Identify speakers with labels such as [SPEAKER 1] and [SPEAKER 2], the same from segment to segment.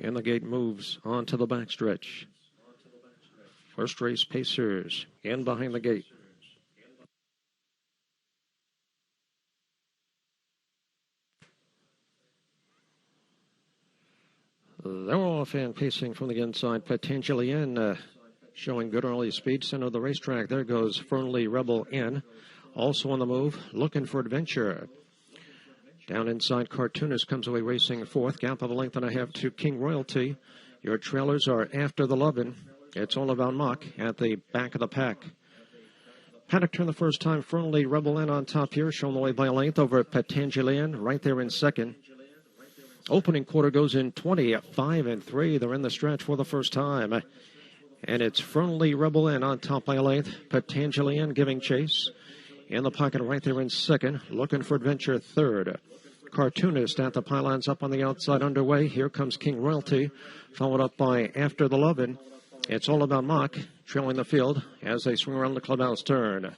[SPEAKER 1] And the gate moves on to the backstretch. First race Pacers in behind the gate. They're off and pacing from the inside. Potentially in, showing good early speed. Center of the racetrack. There goes Fernley Rebel in. Also on the move, looking for adventure. Down inside, Cartoonist comes away racing fourth. Gap of a length and a half to King Royalty. Your trailers are After the Lovin'. It's All About Mock at the back of the pack. Paddock turned the first time. Fernley Rebel in on top here, shown the way by a length over Potentialian, right there in second. Opening quarter goes in 20 at 5 and 3. They're in the stretch for the first time. And it's Fernley Rebel in on top by a length. Potentialian giving chase. In the pocket right there in second. Looking for adventure third. Cartoonist at the pylons up on the outside underway. Here comes King Royalty, followed up by After the Lovin'. It's All About Mock, trailing the field as they swing around the clubhouse turn.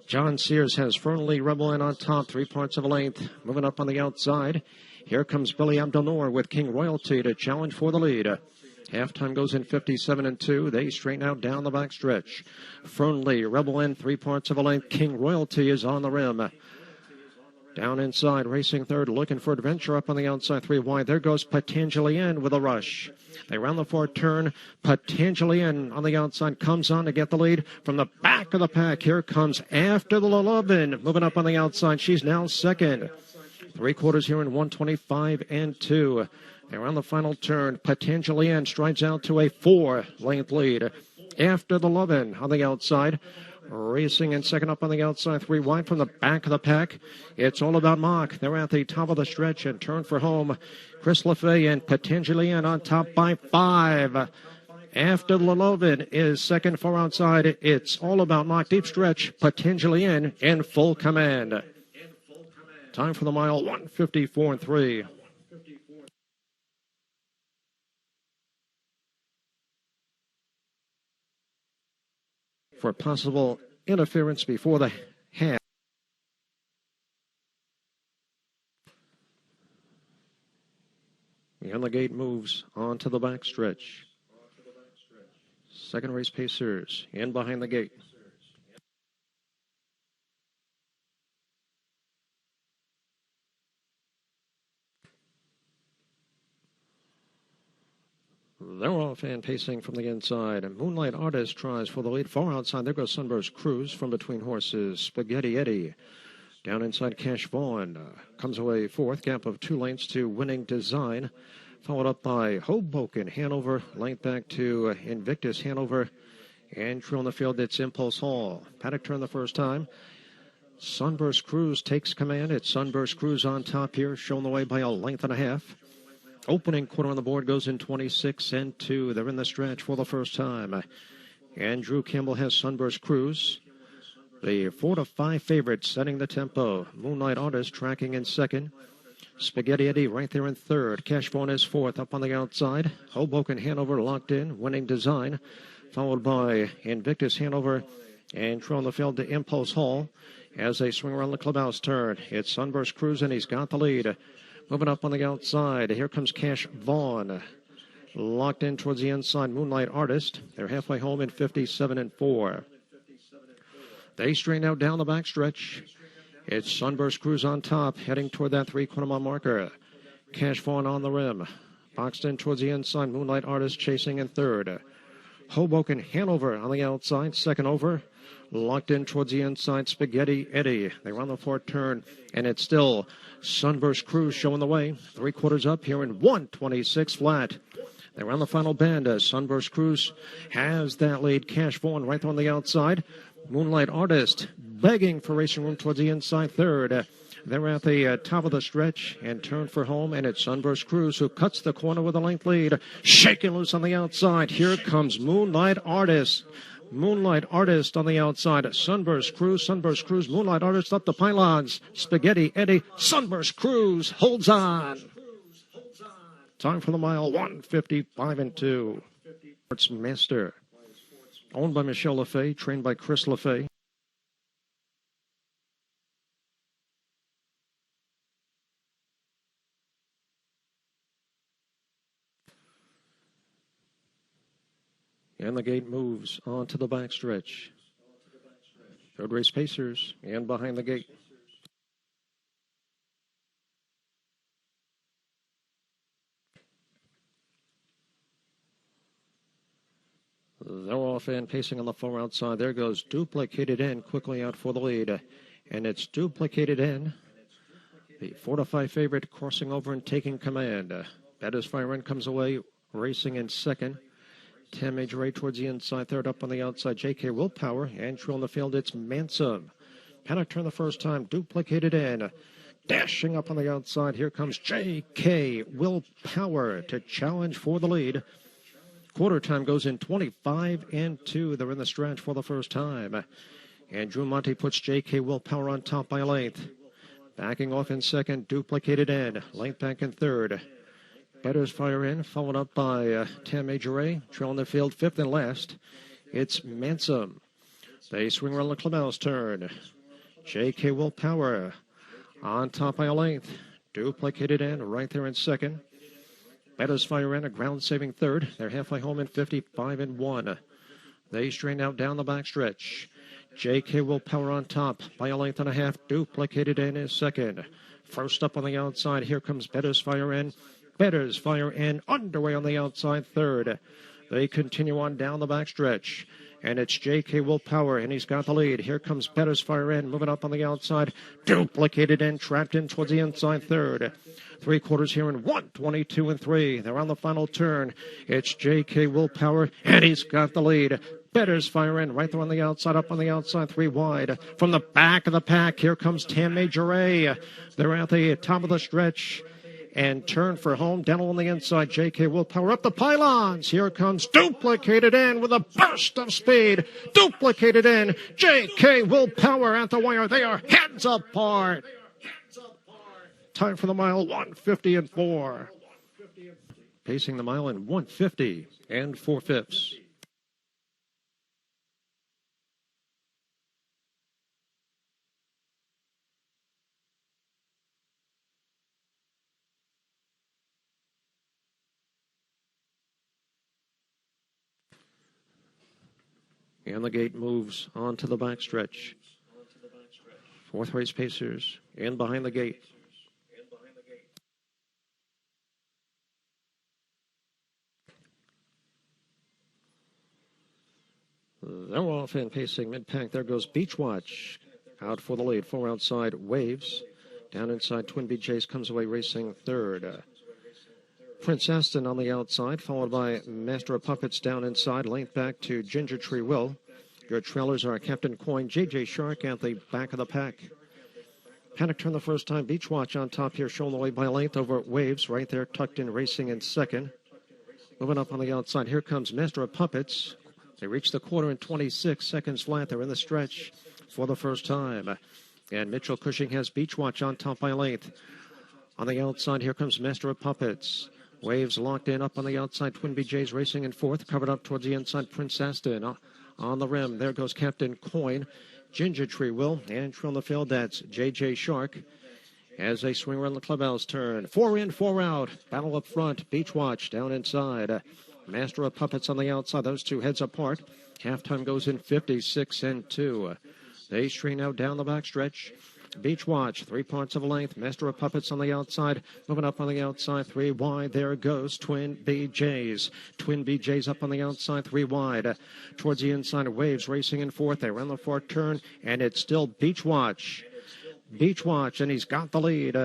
[SPEAKER 1] John Sears has Fernley Rebel in on top, 3 parts of a length. Moving up on the outside. Here comes Billy Abdelnour with King Royalty to challenge for the lead. Halftime goes in 57 and 2. They straighten out down the backstretch. Fernley Rebel in, 3 parts of a length. King Royalty is on the rim. Down inside, racing third, looking for adventure up on the outside, 3 wide. There goes Potentially in with a rush. They round the fourth turn. Potentially in on the outside, comes on to get the lead from the back of the pack. Here comes After the Lovin', moving up on the outside. She's now second. 3 quarters here in 125 and 2. They're on the final turn. Potentially in strides out to a 4-length lead. After the Lovin' on the outside. Racing in second up on the outside, 3 wide from the back of the pack. It's All About Mock. They're at the top of the stretch and turn for home. Chris LaFay and Potentially in on top by 5. After the Lovin' is second, 4 outside. It's All About Mock. Deep stretch. Potentially in full command. Time for the mile, 1:54 and 3. For possible interference before the half. And the gate moves on to the backstretch. Second race Pacers in behind the gate. They're off and pacing from the inside. And Moonlight Artist tries for the lead. Far outside, there goes Sunburst Cruise from between horses. Spaghetti Eddie. Down inside, Cash Vaughn comes away fourth. Gap of 2 lengths to Winning Design. Followed up by Hoboken Hanover. Length back to Invictus Hanover. And true on the field, it's Impulse Hall. Paddock turned the first time. Sunburst Cruise takes command. It's Sunburst Cruise on top here, shown the way by a length and a half. Opening quarter on the board goes in 26 and 2. They're in the stretch for the first time. Andrew Campbell has Sunburst Cruise. The 4 to 5 favorite setting the tempo. Moonlight Artist tracking in second. Spaghetti Eddie right there in third. Cash Vaughn is fourth up on the outside. Hoboken Hanover locked in. Winning Design. Followed by Invictus Hanover. And true on the field to Impulse Hall as they swing around the clubhouse turn. It's Sunburst Cruise and he's got the lead. Moving up on the outside, here comes Cash Vaughn. Locked in towards the inside, Moonlight Artist. They're halfway home in 57 and 4. They straighten out down the backstretch. It's Sunburst Cruise on top, heading toward that 3-quarter mile marker. Cash Vaughn on the rim. Boxed in towards the inside, Moonlight Artist chasing in third. Hoboken Hanover on the outside, second over. Locked in towards the inside, Spaghetti Eddie. They run the fourth turn, and it's still Sunburst Cruise showing the way. 3 quarters up here in 126 flat. They run the final bend as Sunburst Cruise has that lead. Cash Vaughn right there on the outside. Moonlight Artist begging for racing room towards the inside third. They're at the top of the stretch and turn for home, and it's Sunburst Cruise who cuts the corner with a length lead. Shaking loose on the outside. Here comes Moonlight Artist. Moonlight Artist on the outside. Sunburst Cruise, Moonlight Artist up the pylons. Spaghetti Eddie, Sunburst Cruise holds on. Time for the mile, 1:55 and 2. Sports Master, owned by Michelle LaFay, trained by Chris LaFay. And the gate moves on to the backstretch. Third race Pacers and behind the gate. They're off and pacing on the far outside. There goes Duplicated In quickly out for the lead. And it's Duplicated In, the 4-5 favorite, crossing over and taking command. Bettis Fire In comes away, racing in second. 10 Major Ray towards the inside. Third up on the outside, J.K. Willpower. And true on the field, it's Mansom. Panic turn the first time, Duplicated In. Dashing up on the outside, here comes J.K. Willpower to challenge for the lead. Quarter time goes in 25-2. They're in the stretch for the first time. And Drew Monte puts J.K. Willpower on top by a length. Backing off in second, Duplicated In. Length back in third. Bettis Fire In, followed up by 10 Major Ray. Trailing the field fifth and last. It's Mansom. They swing around the clubhouse turn. J.K. Willpower on top by a length. Duplicated In right there in second. Bettis Fire In, a ground-saving third. They're halfway home in 55-1. They strain out down the backstretch. J.K. Willpower on top by a length and a half. Duplicated In is second. First up on the outside, here comes Bettis Fire In. Bettis Fire In underway on the outside third. They continue on down the backstretch. And it's J.K. Willpower, and he's got the lead. Here comes Bettis Fire In, moving up on the outside. Duplicated In, trapped in towards the inside third. 3/4 here in 1:22-3. They're on the final turn. It's J.K. Willpower, and he's got the lead. Bettis Fire In right there on the outside, up on the outside, 3 wide. From the back of the pack, here comes 10 Major Ray. They're at the top of the stretch. And turn for home. Dental on the inside. J.K. Willpower up the pylons. Here comes Duplicated In with a burst of speed. Duplicated In. J.K. Willpower at the wire. They are heads apart. Time for the mile, 1:50-4. Pacing the mile in 1:50 4/5. And the gate moves on to the backstretch. Fourth race Pacers in behind the gate. They're off and pacing mid-pack. There goes Beach Watch out for the lead. 4 outside, Waves. Down inside, Twin BJs comes away racing third. Prince Aston on the outside, followed by Master of Puppets down inside. Length back to Ginger Tree Will. Your trailers are Captain Coin, JJ Shark at the back of the pack. Panic turn the first time. Beach Watch on top here, shown the way by length over Waves. Right there, tucked in, racing in second. Moving up on the outside, here comes Master of Puppets. They reach the quarter in 26 seconds flat. They're in the stretch for the first time. And Mitchell Cushing has Beach Watch on top by length. On the outside, here comes Master of Puppets. Waves locked in up on the outside. Twin BJ's racing in fourth. Covered up towards the inside. Prince Aston on the rim. There goes Captain Coin. Ginger Tree Will. And on the field, that's JJ Shark. As they swing around the clubhouse turn. 4 in, 4 out. Battle up front. Beach Watch down inside. Master of Puppets on the outside. Those two heads apart. Halftime goes in 56-2. They strain out down the backstretch. Beach Watch, 3 parts of a length. Master of Puppets on the outside. Moving up on the outside, 3 wide. There goes Twin BJs. Twin BJs up on the outside, 3 wide. Towards the inside, Waves racing in fourth. They run the fourth turn, and it's still Beach Watch. Beach Watch, and he's got the lead.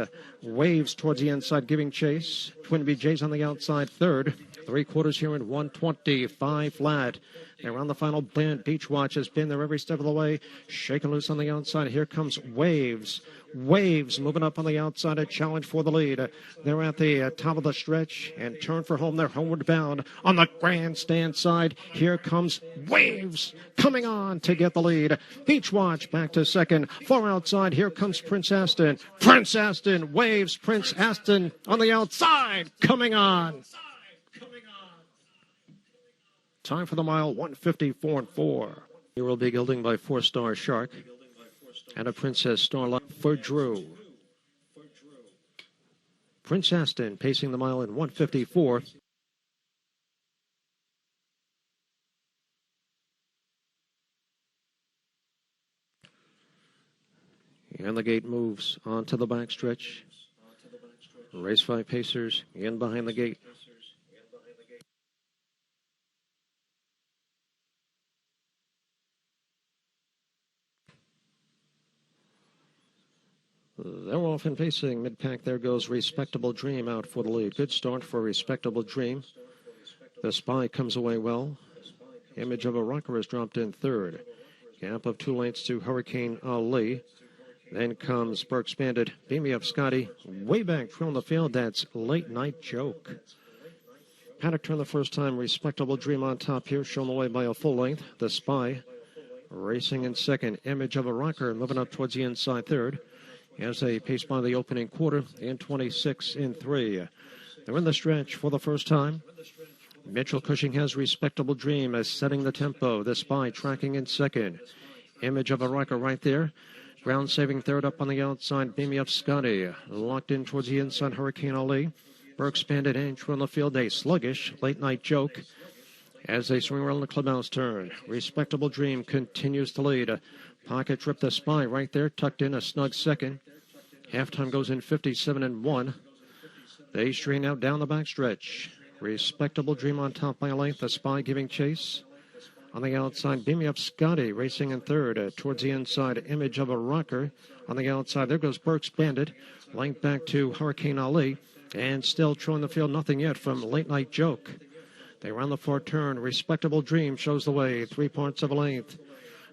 [SPEAKER 1] Waves towards the inside, giving chase. Twin BJs on the outside, third. 3/4 here in 1:25 flat. They're on the final bend. Beach Watch has been there every step of the way. Shaking loose on the outside. Here comes Waves. Waves moving up on the outside. A challenge for the lead. They're at the top of the stretch and turn for home. They're homeward bound on the grandstand side. Here comes Waves coming on to get the lead. Beach Watch back to second. Far outside. Here comes Prince Aston. Prince Aston. Waves. Prince Aston on the outside. Coming on. Time for the mile, 1:54-4. Here will be gilding by 4-Star Shark and a Princess Starlight for Drew. Prince Aston pacing the mile in 1:54. And the gate moves onto the backstretch. Race 5 Pacers in behind the gate. They're off and pacing. Mid-pack, there goes Respectable Dream out for the lead. Good start for Respectable Dream. The Spy comes away well. Image of a Rocker is dropped in third. Gap of 2 lengths to Hurricane Ali. Then comes Burke's Bandit. Beam Me Up Scotty. Way back from the field, that's Late Night Joke. Paddock turned the first time. Respectable Dream on top here, shown the way by a full length. The Spy racing in second. Image of a Rocker moving up towards the inside third. As they pace by the opening quarter in 26 in 3. They're in the stretch for the first time. Mitchell Cushing has Respectable Dream as setting the tempo. The Spy tracking in second. Image of a Rocker right there. Ground saving third up on the outside. Beam Me Up Scotty. Locked in towards the inside. Hurricane Ali. Burke's Bandit inch from the field. A sluggish Late Night Joke as they swing around the clubhouse turn. Respectable Dream continues to lead. Pocket Trip, the Spy right there, tucked in a snug second. Halftime goes in 57 and 1. They strain out down the backstretch. Respectable Dream on top by a length. The Spy giving chase. On the outside, Beam Me Up Scotty racing in third. Towards the inside, Image of a Rocker. On the outside, there goes Burke's Bandit. Length back to Hurricane Ali. And still trailing the field, nothing yet from Late Night Joke. They round the far turn. Respectable Dream shows the way. 3/4 of a length.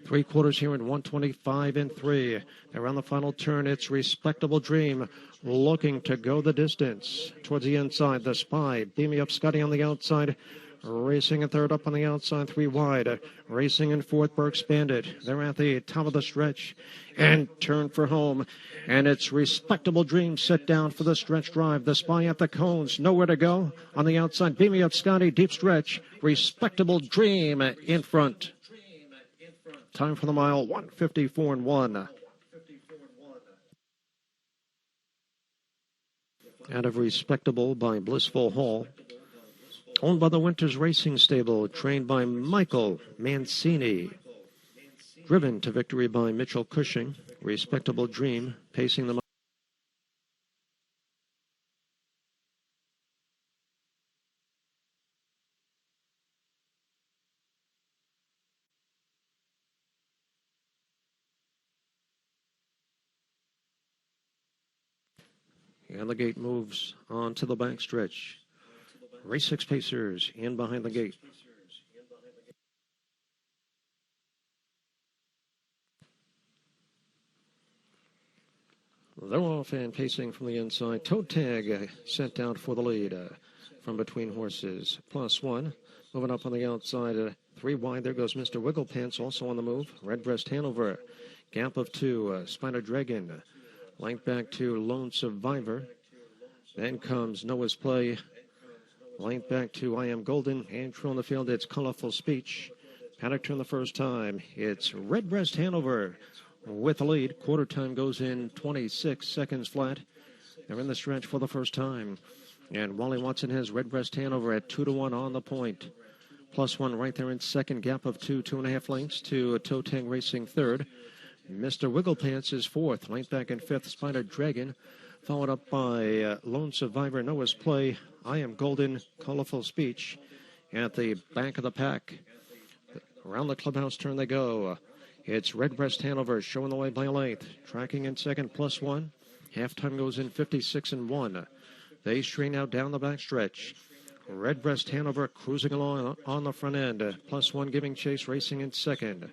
[SPEAKER 1] 3/4 here in 125 and 3. Around the final turn, it's Respectable Dream looking to go the distance. Towards the inside, the Spy. Beam Me Up Scotty on the outside. Racing in third up on the outside, 3 wide. Racing in fourth, Burke's Bandit. They're at the top of the stretch and turn for home. And it's Respectable Dream set down for the stretch drive. The Spy at the cones, nowhere to go. On the outside, Beam Me Up Scotty, deep stretch. Respectable Dream in front. Time for the mile, 154 and 1. Out of Respectable by Blissful Hall. Owned by the Winters Racing Stable, trained by Michael Mancini. Driven to victory by Mitchell Cushing. Respectable Dream pacing the and the gate moves on to the backstretch. Race 6 Pacers in behind the gate. They're off and pacing from the inside. Toe Tag sent out for the lead from between horses. +1. Moving up on the outside. 3 wide. There goes Mr. Wigglepants also on the move. Redbreast Hanover. Gap of 2. Spider Dragon. Length back to Lone Survivor. Then comes Noah's Play. Length back to I Am Golden. And true on the field, it's Colorful Speech. Paddock turn the first time. It's Redbreast Hanover with the lead. Quarter time goes in 26 seconds flat. They're in the stretch for the first time. And Wally Watson has Redbreast Hanover at 2-1 on the point. +1 right there in second. Gap of 2, 2.5 lengths to Toe Tag Racing third. Mr. Wigglepants is fourth. Length back in fifth, Spider Dragon. Followed up by Lone Survivor, Noah's Play, I Am Golden, Colorful Speech. At the back of the pack. Around the clubhouse turn they go. It's Redbreast Hanover showing the way by a length. Tracking in second, +1. Halftime goes in 56 and 1. They strain out down the backstretch. Redbreast Hanover cruising along on the front end. +1 giving chase, racing in second.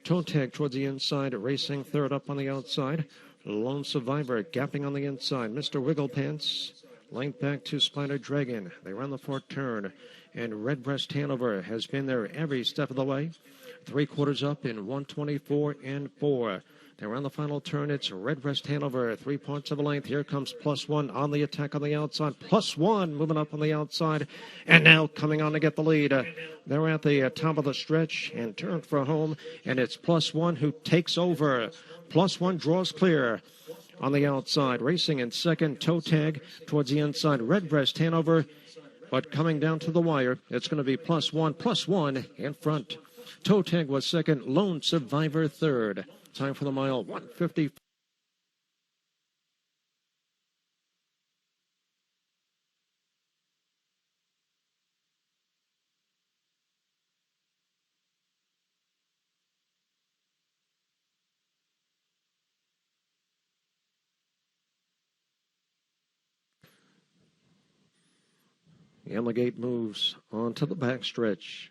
[SPEAKER 1] Toe Tag towards the inside, racing third up on the outside. Lone Survivor gapping on the inside. Mr. Wigglepants, length back to Spider Dragon. They run the fourth turn, and Redbreast Hanover has been there every step of the way. 3/4 up in 124 and 4. They run the final turn. It's Redbreast Hanover, 3/4 of a length. Here comes +1 on the attack on the outside. +1 moving up on the outside, and now coming on to get the lead. They're at the top of the stretch and turn for home, and it's +1 who takes over. +1 draws clear on the outside. Racing in second, Toe Tag towards the inside. Redbreast Hanover, but coming down to the wire, it's going to be +1 in front. Toe Tag was second, Lone Survivor third. Time for the mile, 150. And the gate moves onto the backstretch.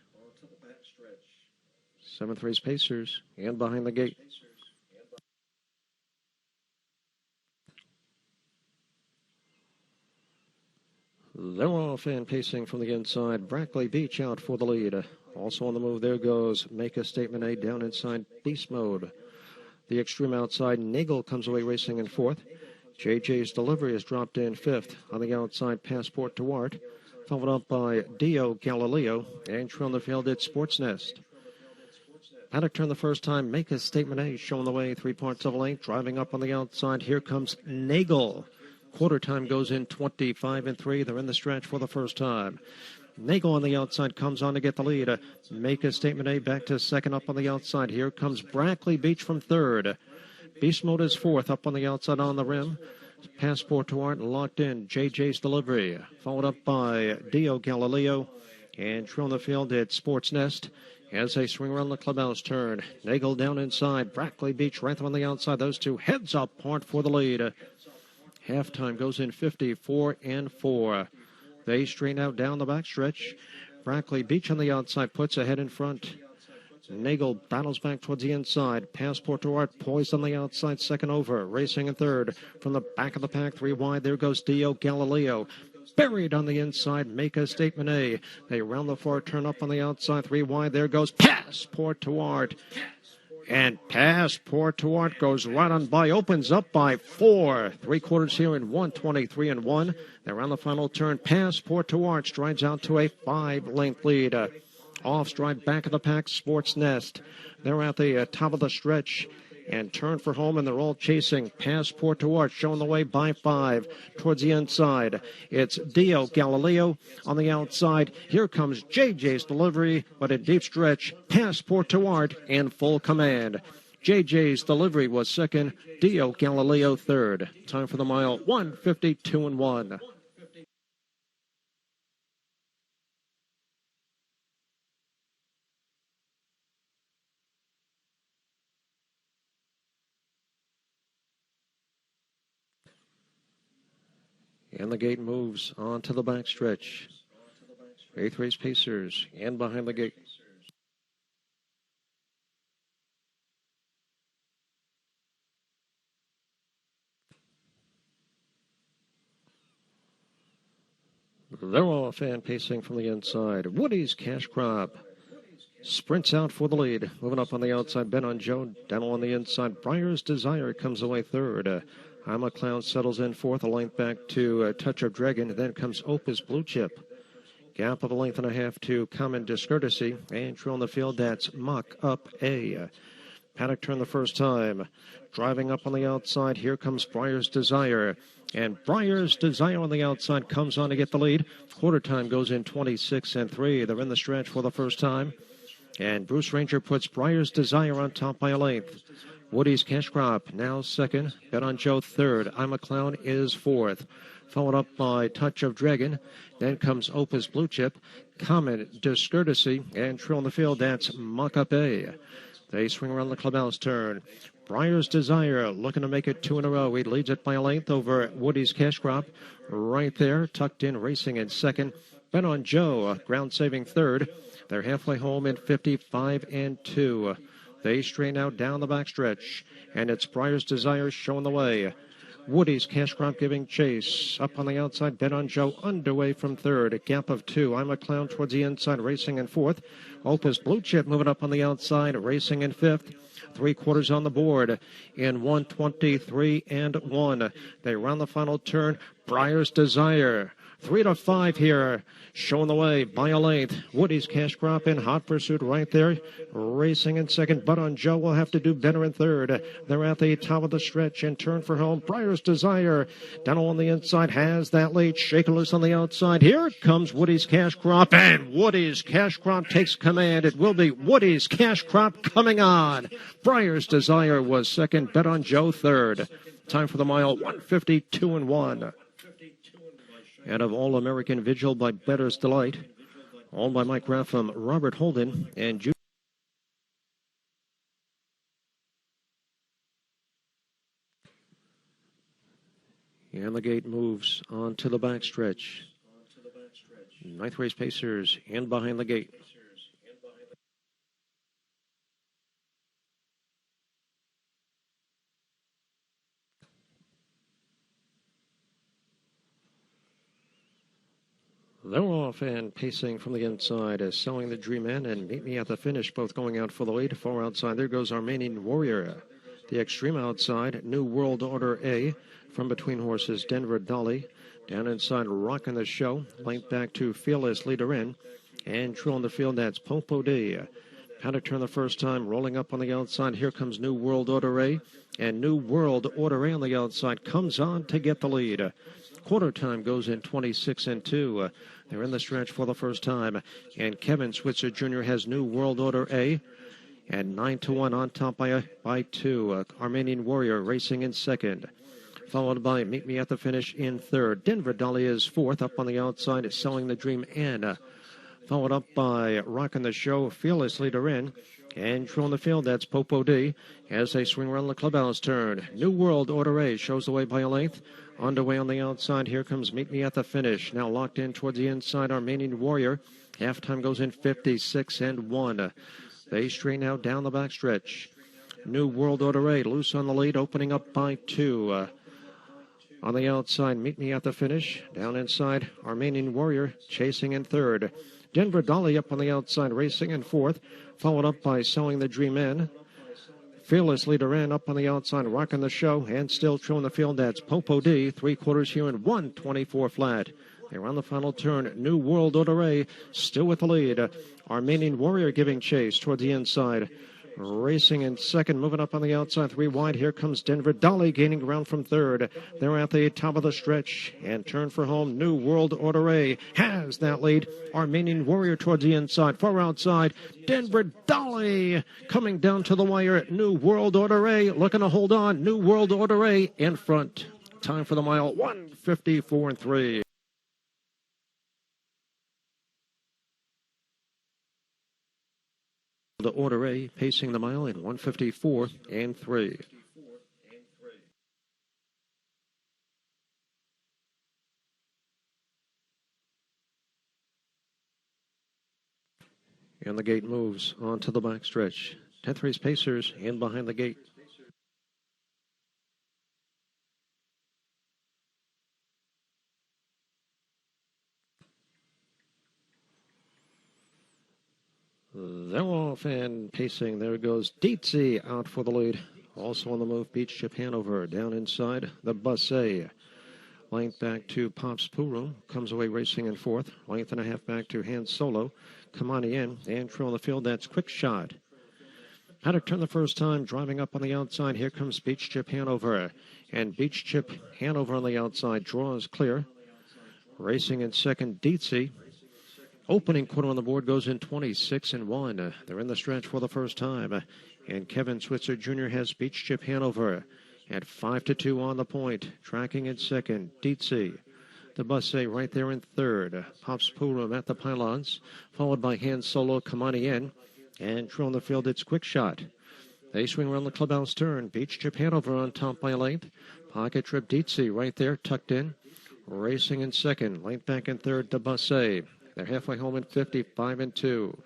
[SPEAKER 1] 7th race Pacers and behind the gate. They're off and pacing from the inside. Brackley Beach out for the lead. Also on the move, there goes Make a Statement A down inside Beast Mode. The extreme outside, Nagel comes away racing in 4th. JJ's Delivery has dropped in 5th. On the outside, Passport to Art. Followed up by Dio Galileo. And trailing the field, it's Sports Nest. Paddock turned the first time. Make a Statement A showing the way. 3 parts of a length. Driving up on the outside, here comes Nagel. Quarter time goes in 25-3. They're in the stretch for the first time. Nagel on the outside comes on to get the lead. Make a Statement A back to second up on the outside. Here comes Brackley Beach from third. Beast Mode is 4th up on the outside on the rim. Passport to Art locked in. JJ's Delivery. Followed up by Dio Galileo. And trailing the field at Sports Nest. As they swing around the clubhouse turn. Nagel down inside. Brackley Beach right on the outside. Those two heads up part for the lead. Halftime goes in 54-4. They straighten out down the backstretch. Brackley Beach on the outside puts ahead in front. Nagel battles back towards the inside. Passport to Art poised on the outside, second over. Racing in third. From the back of the pack, 3 wide. There goes Dio Galileo. Buried on the inside. Make a Statement A. They round the far turn up on the outside, 3 wide. There goes Passport to Art. And Passport to Art goes right on by, opens up by 4. 3/4 here in 1:23-1. They're on the final turn. Passport to Art strides out to a 5-length lead. Off stride back of the pack, Sports Nest. They're at the top of the stretch and turn for home, and they're all chasing. Passport to Art showing the way by 5 towards the inside. It's Dio Galileo on the outside. Here comes JJ's Delivery, but a deep stretch. Passport to Art in full command. JJ's Delivery was second. Dio Galileo third. Time for the mile, 1:52-1. And the gate moves on to the backstretch. 8th race Pacers and behind the gate. They're off and pacing from the inside. Woody's Cash Crop sprints out for the lead. Moving up on the outside, Ben on Joe. Down on the inside, Briar's Desire comes away third. I'm a Clown settles in 4th, a length back to Touch of Dragon. Then comes Opus Blue Chip. Gap of a length and a half to Common Discourtesy. And trailing the field, that's Mock Up A. Paddock turned the first time. Driving up on the outside, here comes Briar's Desire. And Briar's Desire on the outside comes on to get the lead. Quarter time goes in 26-3. They're in the stretch for the first time. And Bruce Ranger puts Briar's Desire on top by a length. Woody's Cash Crop now second. Bet on Joe third. I'm a Clown is 4th. Followed up by Touch of Dragon. Then comes Opus Blue Chip. Common Discourtesy. And trailing the field, that's Mock Up A. They swing around the clubhouse turn. Briar's Desire looking to make it 2 in a row. He leads it by a length over Woody's Cash Crop. Right there, tucked in, racing in second. Bet on Joe, ground saving third. They're halfway home in 55-2. They straighten out down the backstretch, and it's Briar's Desire showing the way. Woody's Cash Crop giving chase. Up on the outside, Bet on Joe underway from third. A gap of 2. I'm a Clown towards the inside, racing in 4th. Opus Blue Chip moving up on the outside, racing in 5th. 3/4 on the board in 1:23-1. They round the final turn. Briar's Desire. 3-5 here. Showing the way by a length. Woody's Cash Crop in hot pursuit right there. Racing in second. But on Joe will have to do better in third. They're at the top of the stretch and turn for home. Briar's Desire down on the inside has that lead. Shaking loose on the outside. Here comes Woody's Cash Crop. And Woody's Cash Crop takes command. It will be Woody's Cash Crop coming on. Briar's Desire was second. Bet on Joe third. Time for the mile, 1:52-1. And of All-American Vigil by Bettor's Delight. All by Mike Raffam, Robert Holden, and Jude. And the gate moves on to the backstretch. Ninth race pacers and behind the gate. They're off and pacing from the inside is Selling the Dream In and Meet Me at the Finish, both going out for the lead. Far outside, there goes Armenian Warrior. The extreme outside, New World Order A. From between horses, Denver Dolly. Down inside, Rockin' the Show. Length back to Fearless Leader In. And true on the field, that's Popo D. Had to turn the first time, rolling up on the outside. Here comes New World Order A. And New World Order A on the outside comes on to get the lead. Quarter time goes in 26 and 2. They're in the stretch for the first time. And Kevin Switzer Jr. has New World Order A. And 9-1 on top by 2. Armenian Warrior racing in second. Followed by Meet Me at the Finish in third. Denver Dolly is fourth. Up on the outside is Selling the Dream In. Followed up by Rockin' the Show, Fearless Leader In. And true on the field, that's Popo D. As they swing around the clubhouse turn. New World Order A shows the way by a length. Underway on the outside, here comes Meet Me at the Finish. Now locked in towards the inside, Armenian Warrior. Halftime goes in 56 and 1. They straighten out down the backstretch. New World Order A loose on the lead, opening up by 2. On the outside, Meet Me at the Finish. Down inside, Armenian Warrior chasing in third. Denver Dolly up on the outside, racing in fourth. Followed up by Selling the Dream In. Fearless Leader In up on the outside, Rockin' the Show, and still true in the field, that's Popo D. 3/4 here in 1:24 flat. They're on the final turn. New World Order A still with the lead. Armenian Warrior giving chase toward the inside. Racing in second, moving up on the outside, 3 wide. Here comes Denver Dolly gaining ground from third. They're at the top of the stretch and turn for home. New World Order A has that lead. Armenian Warrior towards the inside, far outside. Denver Dolly coming down to the wire. New World Order A looking to hold on. New World Order A in front. Time for the mile, 1:54 and 3. The Order A pacing the mile in 1:54 and 3. And the gate moves onto the backstretch. 10th race pacers in behind the gate. They're off and pacing. There goes Dietzy out for the lead. Also on the move, Beach Chip Hanover. Down inside, the Busset. Length back to Pop's Pool Room. Comes away racing in fourth. Length and a half back to Han Solo. Kamani in. And true on the field, that's Quick Shot. Had to turn the first time, driving up on the outside. Here comes Beach Chip Hanover. And Beach Chip Hanover on the outside draws clear. Racing in second, Dietzy. Opening quarter on the board goes in 26 and 1. They're in the stretch for the first time. And Kevin Switzer Jr. has Beach Chip Hanover at 5-2 on the point. Tracking in second, Dietzy. The Busset right there in third. Pop's Pool Room at the pylons. Followed by Han Solo, Kamani in. And true on the field, it's Quick Shot. They swing around the clubhouse turn. Beach Chip Hanover on top by a length. Pocket Trip Dietzy right there, tucked in. Racing in second. Length back in third, the Busset. They're halfway home in 55 and 2.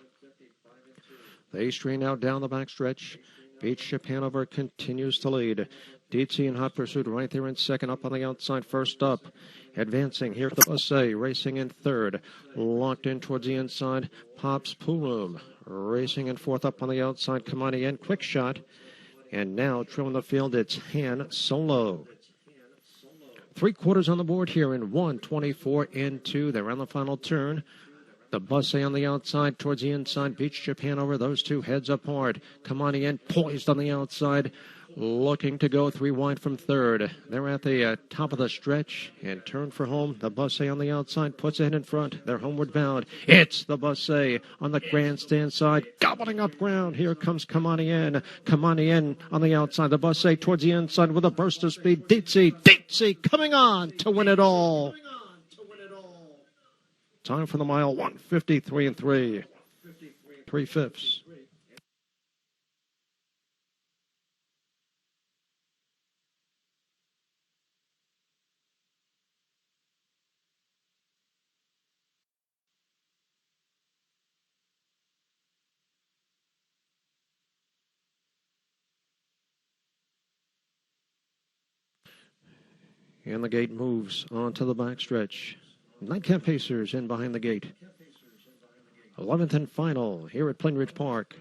[SPEAKER 1] They strain out down the backstretch. Beach Chip Hanover continues to lead. Dietzy in hot pursuit right there in second. Up on the outside, first up. Advancing here, the Busset racing in third. Locked in towards the inside. Pop's Pool Room racing in fourth. Up on the outside, Kamani in. Quick Shot. And now, trailing the field, it's Han Solo. 3/4 on the board here in 1:24 and 2. They're on the final turn. The Busset on the outside towards the inside. Beach Chip Hanover. Those two heads apart. Kamani in, poised on the outside. Looking to go 3 wide from third. They're at the top of the stretch and turn for home. The Busset on the outside puts ahead in front. They're homeward bound. It's the Busset on the grandstand side, gobbling up ground. Here comes Kamani in. Kamani in on the outside. The Busset towards the inside with a burst of speed. Dietzy coming on to win it all. Time for the mile, 1:53 and 3. 3/5. And the gate moves onto the backstretch. Nightcap Pacers in behind the gate. 11th and final here at Plainridge Park.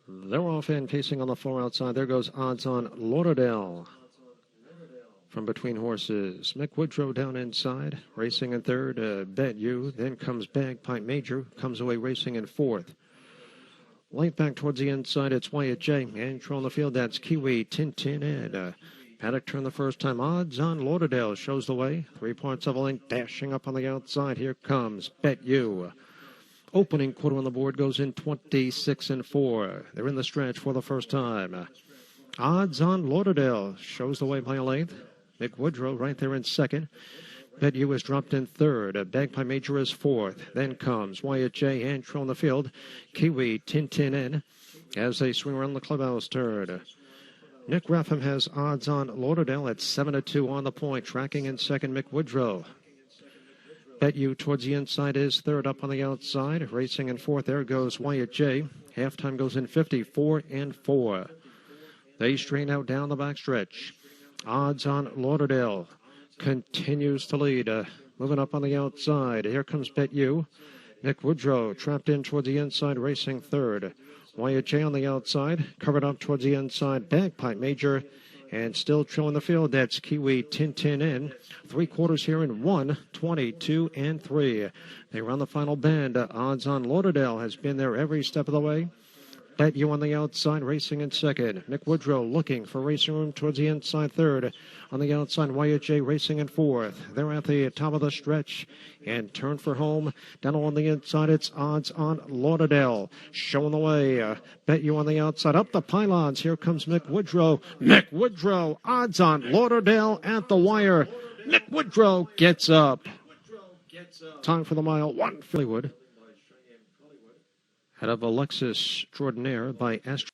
[SPEAKER 1] They're off and pacing on the far outside. There goes Odds On Lauderdale. From between horses, Mick Woodrow down inside, racing in third, Bet You. Then comes Bagpipe Major, comes away racing in fourth. Late back towards the inside, it's Wyatt J. And on the field, that's Kiwi Tintin Ed. Paddock turned the first time. Odds On Lauderdale shows the way. 3 parts of a length, dashing up on the outside. Here comes Bet You. Opening quarter on the board goes in 26 and 4. They're in the stretch for the first time. Odds On Lauderdale shows the way by a length. Mick Woodrow right there in second. Bet You is dropped in third. Bagpipe Major is fourth. Then comes Wyatt J. and on the field. Kiwi Tintin in as they swing around the clubhouse turn. Nick Raffam has Odds On Lauderdale at 7-2 on the point. Tracking in second, Mick Woodrow. Bet You towards the inside is third up on the outside. Racing in fourth, there goes Wyatt J. Halftime goes in 54 and 4. They straighten out down the backstretch. Odds On Lauderdale continues to lead. Moving up on the outside. Here comes Bet You. Mick Woodrow trapped in towards the inside, racing third. Wyatt J on the outside, covered up towards the inside. Bagpipe Major, and still trailing the field. That's Kiwi Tintin in. 3 quarters here in 1, 22 and 3. They run the final bend. Odds On Lauderdale has been there every step of the way. Bet You on the outside, racing in second. Mick Woodrow looking for racing room towards the inside third. On the outside, Wyatt J racing in fourth. They're at the top of the stretch and turn for home. Down along the inside, it's Odds On Lauderdale showing the way. Bet You on the outside, up the pylons. Here comes Mick Woodrow. Mick Woodrow, Odds On Lauderdale at the wire. Mick Woodrow gets up. Time for the mile, 1 Phillywood. Out of Alexis Extraordinaire by Astro.